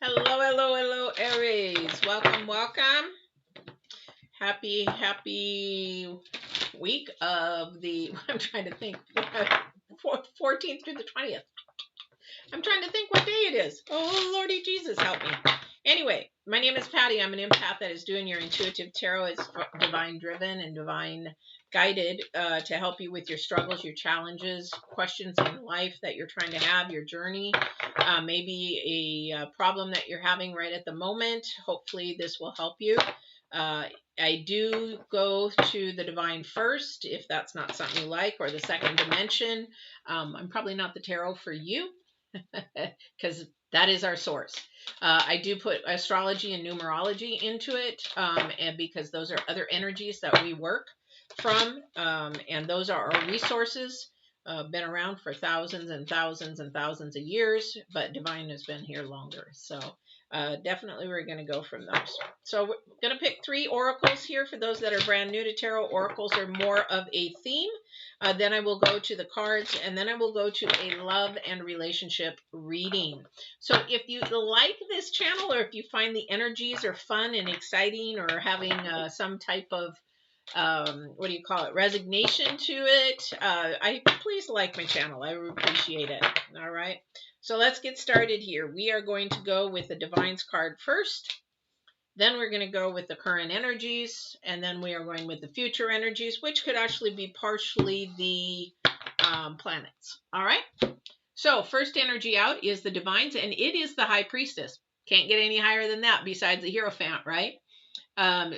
Hello, hello, hello, Aries. Welcome, welcome. Happy week of the, I'm trying to think, 14th through the 20th. I'm trying to think what day it is. Oh, Lordy Jesus, help me. Anyway, my name is Patty. I'm an empath that is doing your intuitive tarot. It's divine driven and divine guided to help you with your struggles, your challenges, questions in life that you're trying to have, your journey, maybe a problem that you're having right at the moment. Hopefully this will help you. I do go to the divine first if that's not something you like, or the second dimension. I'm probably not the tarot for you because that is our source. I do put astrology and numerology into it, and because those are other energies that we work from, and those are our resources. Been around for thousands and thousands and thousands of years, but divine has been here longer. So definitely we're going to go from those. So we're going to pick 3 oracles here for those that are brand new to tarot. Oracles are more of a theme. Then I will go to the cards, and then I will go to a love and relationship reading. So if you like this channel, or if you find the energies are fun and exciting, or having some type of what do you call it, resignation to it, I please like my channel. I appreciate it. All right. So let's get started here. We are going to go with the Divine's card first. Then we're going to go with the current energies, and then we are going with the future energies, which could actually be partially the planets. All right. So first energy out is the Divines, and it is the High Priestess. Can't get any higher than that besides the Hierophant, right?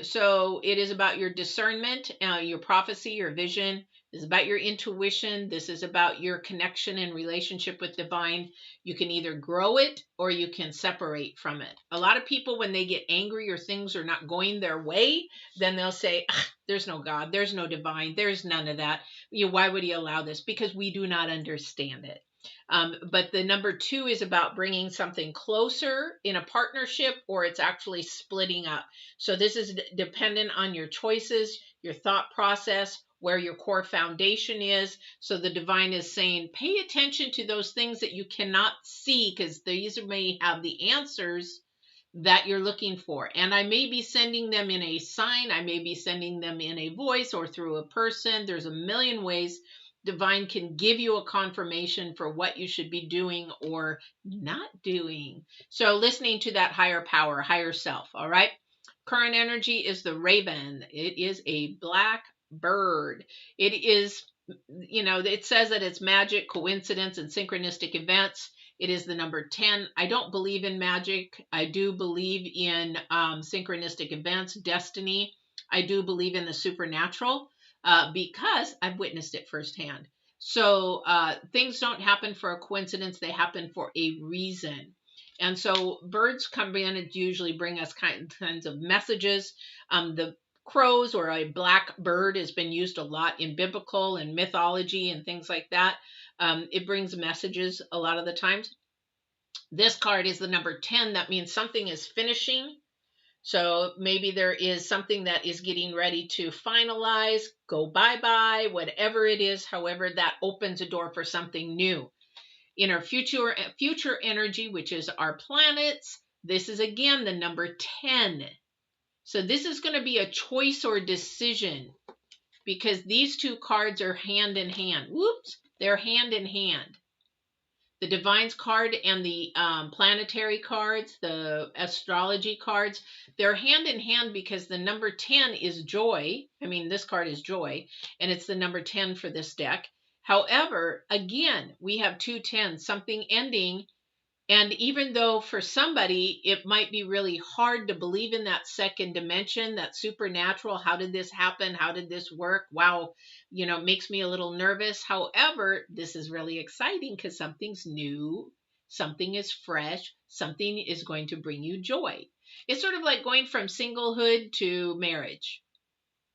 So it is about your discernment, your prophecy, your vision. This is about your intuition. This is about your connection and relationship with divine. You can either grow it or you can separate from it. A lot of people, when they get angry or things are not going their way, then they'll say, there's no God, there's no divine, there's none of that. Why would he allow this? Because we do not understand it. But the number 2 is about bringing something closer in a partnership, or it's actually splitting up. So this is dependent on your choices, your thought process, where your core foundation is. So the divine is saying, pay attention to those things that you cannot see, because these may have the answers that you're looking for. And I may be sending them in a sign. I may be sending them in a voice or through a person. There's a million ways divine can give you a confirmation for what you should be doing or not doing. So listening to that higher power, higher self. All right. Current energy is the raven. It is a black bird. It is, it says that it's magic, coincidence, and synchronistic events. It is the number 10. I don't believe in magic. I do believe in synchronistic events, destiny. I do believe in the supernatural. Because I've witnessed it firsthand. So things don't happen for a coincidence. They happen for a reason. And so birds come in and usually bring us kinds of messages. The crows, or a black bird, has been used a lot in biblical and mythology and things like that. It brings messages a lot of the times. This card is the number 10. That means something is finishing. So maybe there is something that is getting ready to finalize, go bye-bye, whatever it is. However, that opens a door for something new. In our future energy, which is our planets, this is again the number 10. So this is going to be a choice or decision, because these 2 cards are hand in hand. Whoops, they're hand in hand. The Divine's card and the planetary cards, the astrology cards, they're hand in hand because the number 10 is joy. I mean, this card is joy, and it's the number 10 for this deck. However, again, we have 2 10s, something ending. And even though for somebody, it might be really hard to believe in that second dimension, that supernatural, how did this happen? How did this work? Wow, it makes me a little nervous. However, this is really exciting because something's new, something is fresh, something is going to bring you joy. It's sort of like going from singlehood to marriage.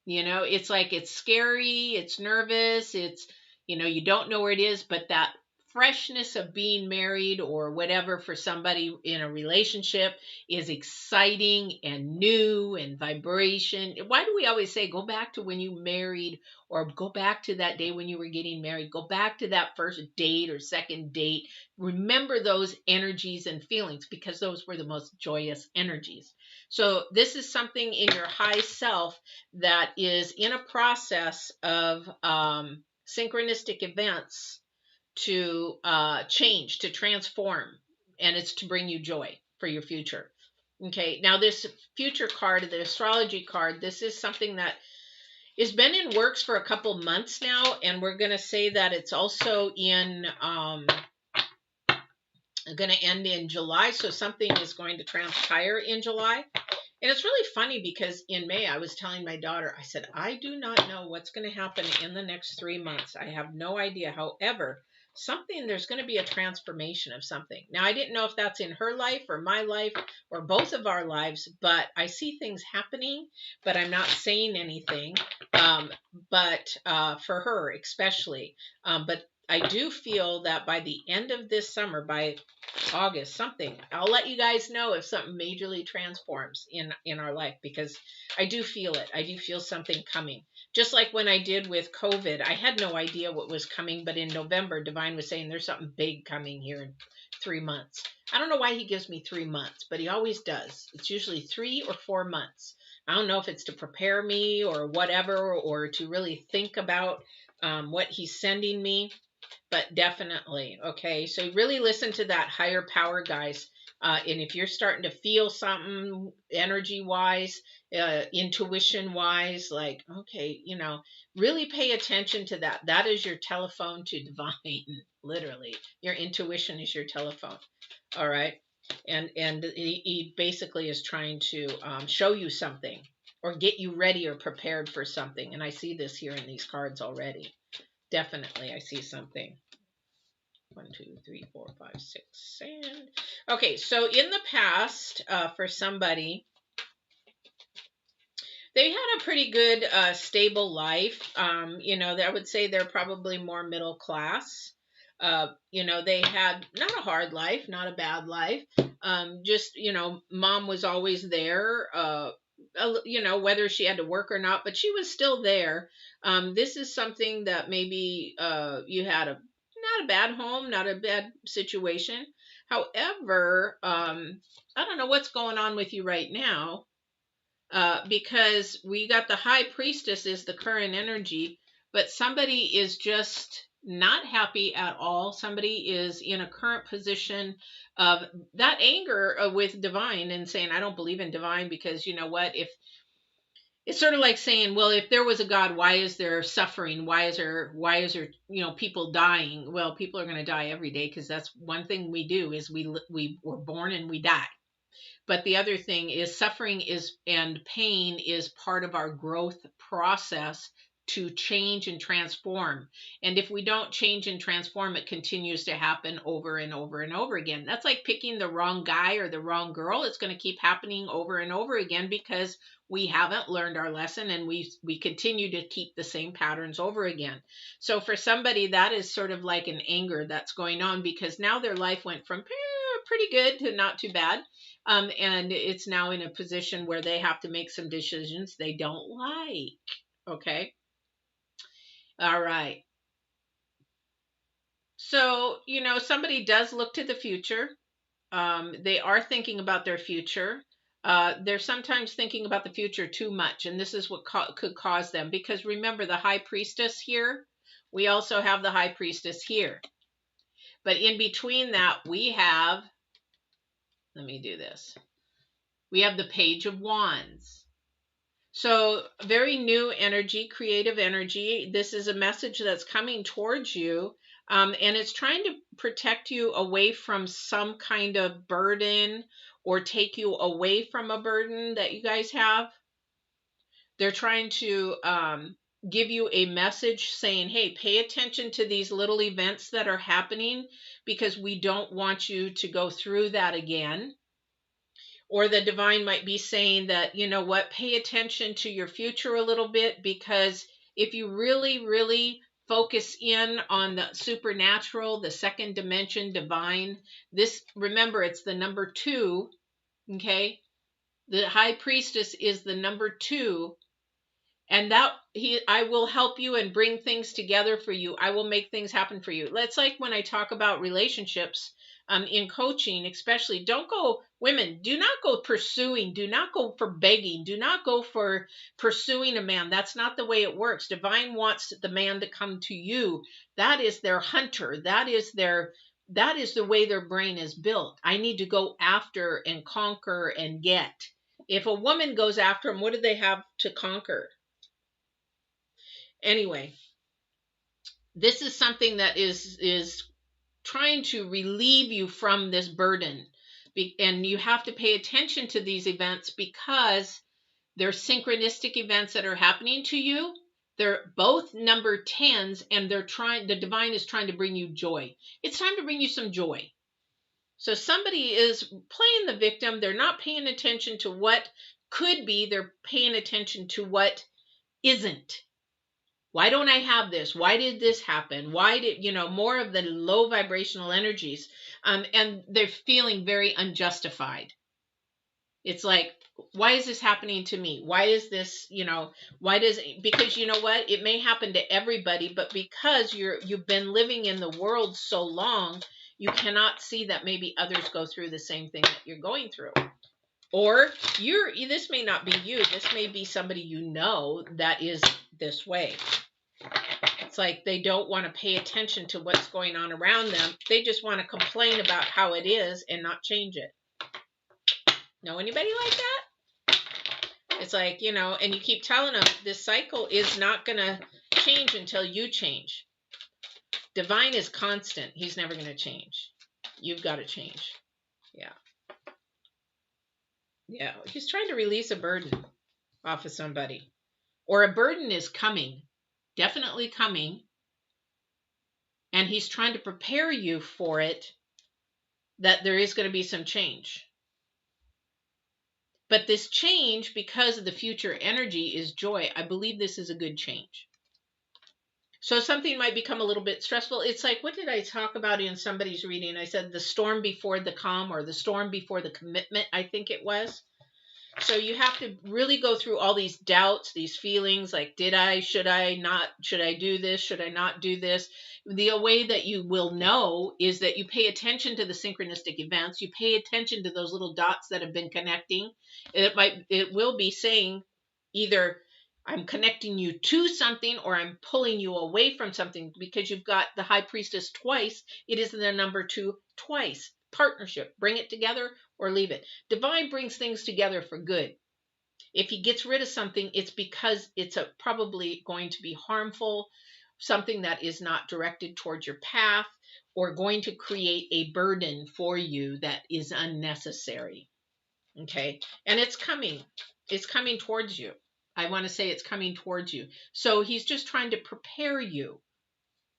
It's like it's scary, it's nervous, it's, you don't know where it is, but that freshness of being married or whatever for somebody in a relationship is exciting and new and vibration. Why do we always say go back to when you married, or go back to that day when you were getting married, go back to that first date or second date? Remember those energies and feelings, because those were the most joyous energies. So this is something in your high self that is in a process of synchronistic events to change, to transform, and it's to bring you joy for your future. Okay, now this future card, the astrology card, this is something that has been in works for a couple months now, and we're going to say that it's also in going to end in July, so something is going to transpire in July. And it's really funny because in May, I was telling my daughter, I said, I do not know what's going to happen in the next 3 months. I have no idea. However, there's going to be a transformation of something. Now, I didn't know if that's in her life or my life or both of our lives, but I see things happening, but I'm not saying anything. But for her especially. But I do feel that by the end of this summer, by August, I'll let you guys know if something majorly transforms in our life, because I do feel it. I do feel something coming. Just like when I did with COVID, I had no idea what was coming, but in November, Divine was saying there's something big coming here in 3 months. I don't know why he gives me 3 months, but he always does. It's usually 3 or 4 months. I don't know if it's to prepare me or whatever, or to really think about what he's sending me. But definitely, okay, so really listen to that higher power, guys. And if you're starting to feel something energy-wise, intuition-wise, like, okay, really pay attention to that. That is your telephone to divine, literally. Your intuition is your telephone, all right? And he basically is trying to show you something or get you ready or prepared for something. And I see this here in these cards already. Definitely, I see something. 1, 2, 3, 4, 5, 6, and okay. So in the past, for somebody, they had a pretty good, stable life. I would say they're probably more middle class. They had not a hard life, not a bad life. Just mom was always there. Whether she had to work or not, but she was still there. This is something that maybe you had not a bad home, not a bad situation. However, I don't know what's going on with you right now, because we got the high priestess is the current energy, but somebody is just not happy at all. Somebody is in a current position of that anger with divine and saying, I don't believe in divine, because you know what, if it's sort of like saying, well, if there was a God, why is there suffering? Why is there, people dying? Well, people are going to die every day, because that's one thing we do is we were born and we die. But the other thing is suffering and pain is part of our growth process to change and transform. And if we don't change and transform, it continues to happen over and over and over again. That's like picking the wrong guy or the wrong girl. It's going to keep happening over and over again because we haven't learned our lesson, and we continue to keep the same patterns over again. So for somebody, that is sort of like an anger that's going on, because now their life went from pretty good to not too bad. And it's now in a position where they have to make some decisions they don't like. Okay. All right. So, somebody does look to the future. They are thinking about their future. They're sometimes thinking about the future too much, and this is what could cause them. Because remember, the high priestess here, we also have the high priestess here. But in between that, we have, let me do this. We have the Page of Wands. So very new energy, creative energy. This is a message that's coming towards you. And it's trying to protect you away from some kind of burden, or take you away from a burden that you guys have. They're trying to give you a message saying, hey, pay attention to these little events that are happening, because we don't want you to go through that again. Or the divine might be saying that, you know what, pay attention to your future a little bit, because if you really, really focus in on the supernatural, the second dimension, divine. This, remember, it's the number 2, okay? The high priestess is the number 2, and that I will help you and bring things together for you. I will make things happen for you. It's like when I talk about relationships, in coaching especially, don't go, women, do not go pursuing, do not go for begging, do not go for pursuing a man. That's not the way it works. Divine wants the man to come to you. That is their hunter. That is the way their brain is built. I need to go after and conquer and get. If a woman goes after him, what do they have to conquer? Anyway, this is something that is trying to relieve you from this burden. And you have to pay attention to these events because they're synchronistic events that are happening to you. They're both number 10s, and the divine is trying to bring you joy. It's time to bring you some joy. So somebody is playing the victim. They're not paying attention to what could be. They're paying attention to what isn't. Why don't I have this? Why did this happen? Why did, more of the low vibrational energies. And they're feeling very unjustified. It's like, why is this happening to me? Why is this, because you know what? It may happen to everybody, but because you've been living in the world so long, you cannot see that maybe others go through the same thing that you're going through. Or this may not be you. This may be somebody you know that is this way. It's like they don't want to pay attention to what's going on around them. They just want to complain about how it is and not change it. Know anybody like that? It's like, and you keep telling them this cycle is not going to change until you change. Divine is constant. He's never going to change. You've got to change. Yeah. Yeah. He's trying to release a burden off of somebody. Or a burden is coming. Definitely coming, and he's trying to prepare you for it, that there is going to be some change. But this change, because of the future energy, is joy. I believe this is a good change. So something might become a little bit stressful. It's like, what did I talk about in somebody's reading? I said the storm before the calm, or the storm before the commitment, I think it was. So you have to really go through all these doubts, these feelings like, should I not, should I do this? Should I not do this? The way that you will know is that you pay attention to the synchronistic events. You pay attention to those little dots that have been connecting. It will be saying either I'm connecting you to something or I'm pulling you away from something, because you've got the high priestess twice. It is the number 2 twice. Partnership. Bring it together or leave it. Divine brings things together for good. If he gets rid of something, it's because it's probably going to be harmful, something that is not directed towards your path, or going to create a burden for you that is unnecessary. Okay? And it's coming. It's coming towards you. I want to say it's coming towards you. So he's just trying to prepare you.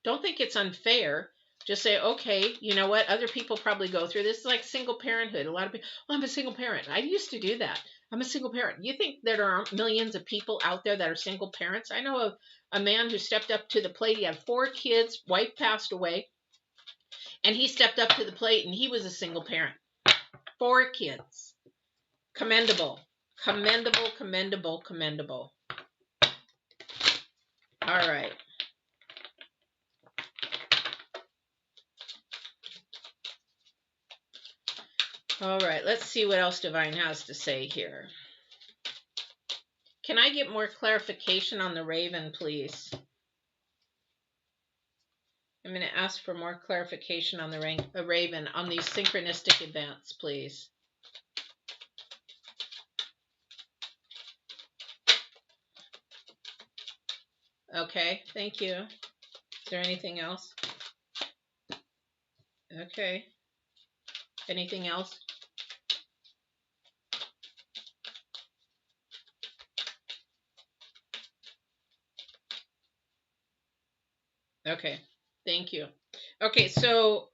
Don't think it's unfair. Just say, okay, you know what? Other people probably go through this. It's like single parenthood. A lot of people, I'm a single parent. I used to do that. I'm a single parent. You think there aren't millions of people out there that are single parents? I know a man who stepped up to the plate. He had 4 kids. Wife passed away. And he stepped up to the plate, and he was a single parent. 4 kids. Commendable. Commendable, commendable, commendable. All right. All right, let's see what else Divine has to say here. Can I get more clarification on the Raven, please? I'm going to ask for more clarification on the Raven on these synchronistic events, please. Okay, thank you. Is there anything else? Okay. Anything else? Okay, thank you. Okay, so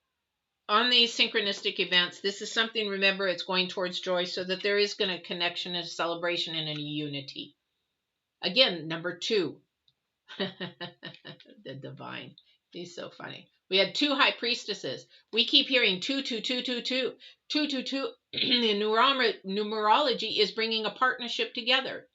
on these synchronistic events, this is something, remember, it's going towards joy, so that there is going to connection and celebration and a unity. Again, number 2. The divine. He's so funny. We had 2 high priestesses. We keep hearing 2, 2, 2, 2, 2. 2, 2, 2 in numerology is bringing a partnership together,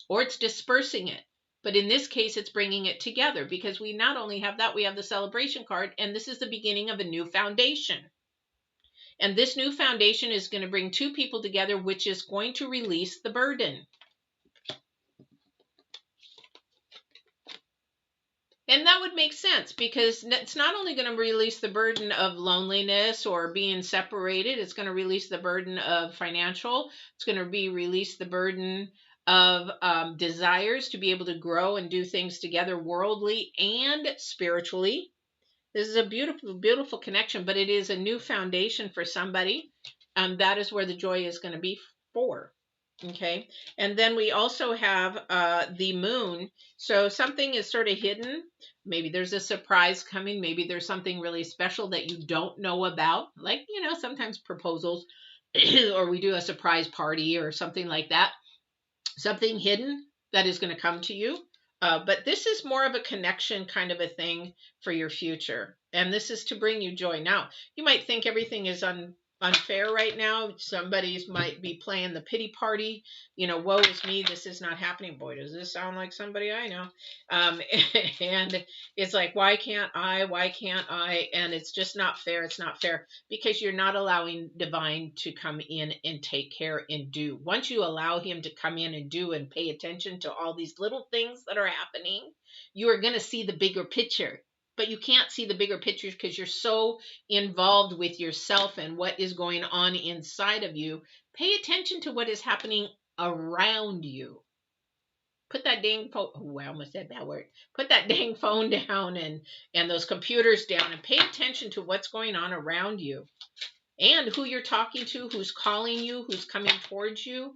or it's dispersing it. But in this case, it's bringing it together, because we not only have that, we have the celebration card, and this is the beginning of a new foundation. And this new foundation is going to bring 2 people together, which is going to release the burden. And that would make sense, because it's not only going to release the burden of loneliness or being separated, it's going to release the burden of financial, it's going to release the burden of desires to be able to grow and do things together worldly and spiritually. This is a beautiful, beautiful connection, but it is a new foundation for somebody. That is where the joy is going to be for. Okay. And then we also have the moon. So something is sort of hidden. Maybe there's a surprise coming. Maybe there's something really special that you don't know about. Like, sometimes proposals or we do a surprise party or something like that. Something hidden that is going to come to you. But this is more of a connection kind of a thing for your future. And this is to bring you joy. Now, you might think everything is unfair right now. Somebody might be playing the pity party. Woe is me. This is not happening. Boy, does this sound like somebody I know. And it's like, why can't I? Why can't I? And it's just not fair. It's not fair because you're not allowing divine to come in and take care and do. Once you allow him to come in and do and pay attention to all these little things that are happening, you are going to see the bigger picture. But you can't see the bigger picture because you're so involved with yourself and what is going on inside of you. Pay attention to what is happening around you. Put that dang phone, I almost said that word. Put that dang phone down and those computers down and pay attention to what's going on around you and who you're talking to, who's calling you, who's coming towards you.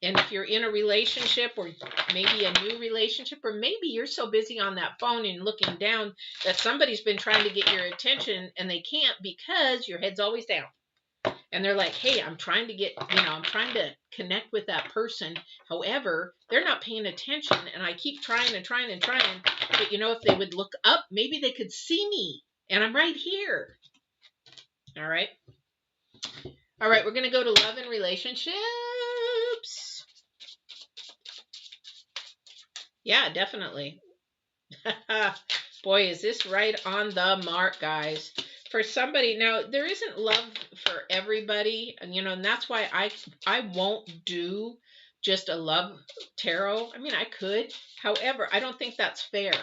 And if you're in a relationship or maybe a new relationship, or maybe you're so busy on that phone and looking down that somebody's been trying to get your attention and they can't because your head's always down. And they're like, hey, I'm trying to connect with that person. However, they're not paying attention. And I keep trying and trying and trying. But if they would look up, maybe they could see me. And I'm right here. All right. All right. We're going to go to love and relationships. Yeah, definitely. Boy, is this right on the mark, guys. For somebody, now there isn't love for everybody, and that's why I won't do just a love tarot. I mean, I could. However, I don't think that's fair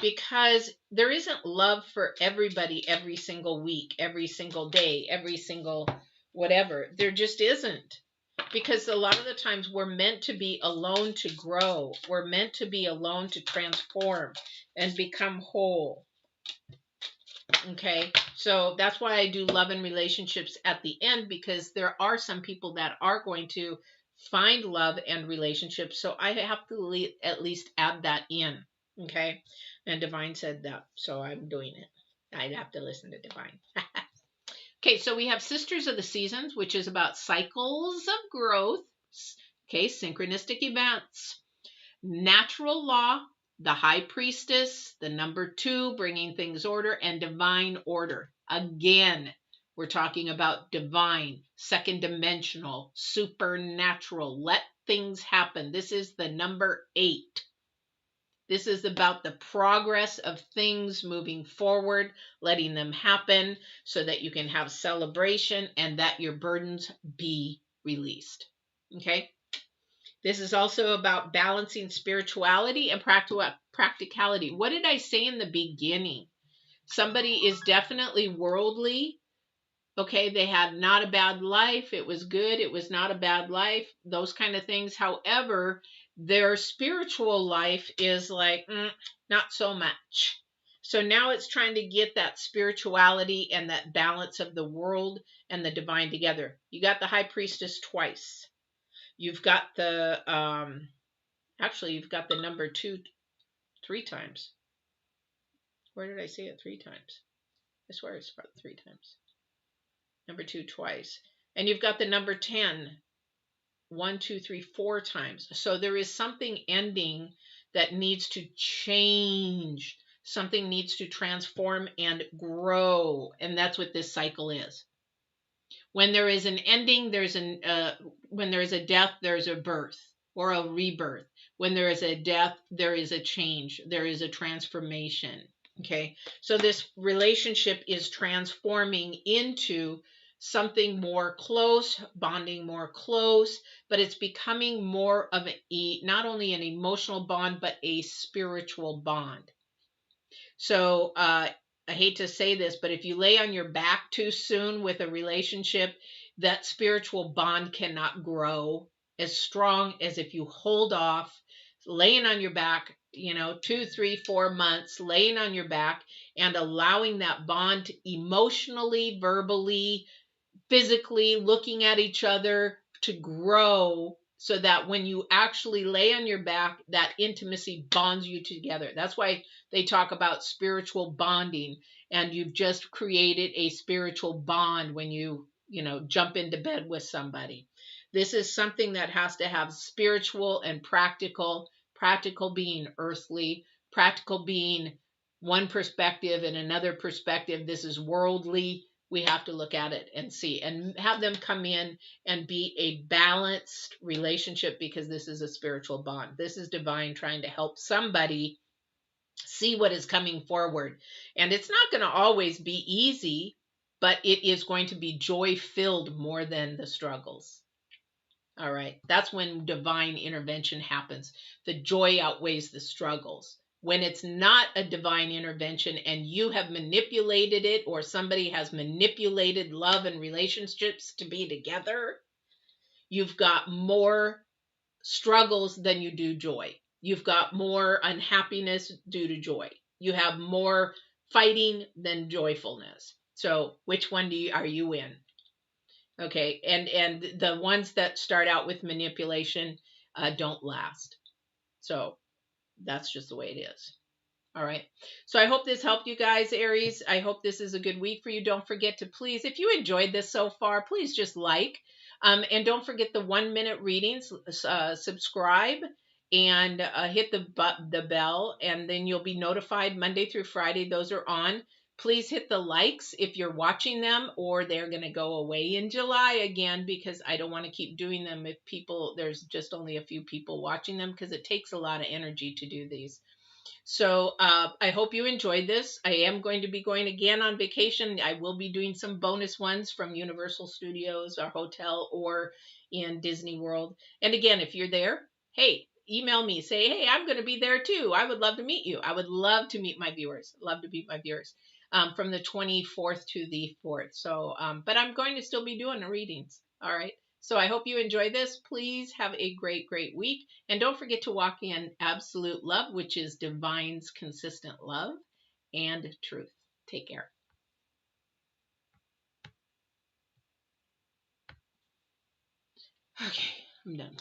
because there isn't love for everybody every single week, every single day, every single whatever. There just isn't. Because a lot of the times we're meant to be alone to grow. We're meant to be alone to transform and become whole. Okay, so that's why I do love and relationships at the end, because there are some people that are going to find love and relationships. So I have to at least add that in. Okay, and Divine said that, so I'm doing it. I'd have to listen to Divine. Okay, so we have Sisters of the Seasons, which is about cycles of growth. Okay, synchronistic events, natural law, the High Priestess, the number 2, bringing things order, and divine order. Again, we're talking about divine, second dimensional, supernatural. Let things happen. This is the number 8. This is about the progress of things moving forward, letting them happen so that you can have celebration and that your burdens be released. Okay? This is also about balancing spirituality and practicality. What did I say in the beginning? Somebody is definitely worldly. Okay, they had not a bad life. It was good. It was not a bad life. Those kind of things. However, their spiritual life is like, not so much. So now it's trying to get that spirituality and that balance of the world and the divine together. You got the High Priestess twice. You've got the, you've got the number 2 3 times. Where did I say it 3 times? I swear it's about 3 times. Number 2 twice. And you've got the number 10, 1, 2, 3, 4 times. So there is something ending that needs to change. Something needs to transform and grow. And that's what this cycle is. When there is an ending, when there is a death, there's a birth or a rebirth. When there is a death, there is a change. There is a transformation. Okay. So this relationship is transforming into something more close, bonding more close, but it's becoming more of not only an emotional bond, but a spiritual bond. So I hate to say this, but if you lay on your back too soon with a relationship, that spiritual bond cannot grow as strong as if you hold off, laying on your back, 2, 3, 4 months, laying on your back and allowing that bond to emotionally, verbally, physically, looking at each other to grow, so that when you actually lay on your back, that intimacy bonds you together. That's why they talk about spiritual bonding, and you've just created a spiritual bond when you jump into bed with somebody. This is something that has to have spiritual and practical being earthly, practical being one perspective, and another perspective, this is worldly. We have to look at it and see, and have them come in and be a balanced relationship, because this is a spiritual bond. This is divine trying to help somebody see what is coming forward. And it's not going to always be easy, but it is going to be joy filled more than the struggles. All right. That's when divine intervention happens. The joy outweighs the struggles. When it's not a divine intervention and you have manipulated it, or somebody has manipulated love and relationships to be together, you've got more struggles than you do joy. You've got more unhappiness due to joy. You have more fighting than joyfulness. So which one are you in? Okay, and the ones that start out with manipulation don't last. So that's just the way it is. All right. So I hope this helped you guys, Aries. I hope this is a good week for you. Don't forget to please, if you enjoyed this so far, please just like. And don't forget the 1-minute readings. Subscribe and hit the bell, and then you'll be notified Monday through Friday. Those are on. Please hit the likes if you're watching them, or they're going to go away in July again, because I don't want to keep doing them if there's just only a few people watching them, because it takes a lot of energy to do these. So I hope you enjoyed this. I am going to be going again on vacation. I will be doing some bonus ones from Universal Studios, our hotel, or in Disney World. And again, if you're there, hey, email me. Say, hey, I'm going to be there too. I would love to meet you. I would love to meet my viewers. Love to meet my viewers from the 24th to the 4th. So, but I'm going to still be doing the readings. All right. So I hope you enjoy this. Please have a great, great week. And don't forget to walk in absolute love, which is divine's consistent love and truth. Take care. Okay, I'm done.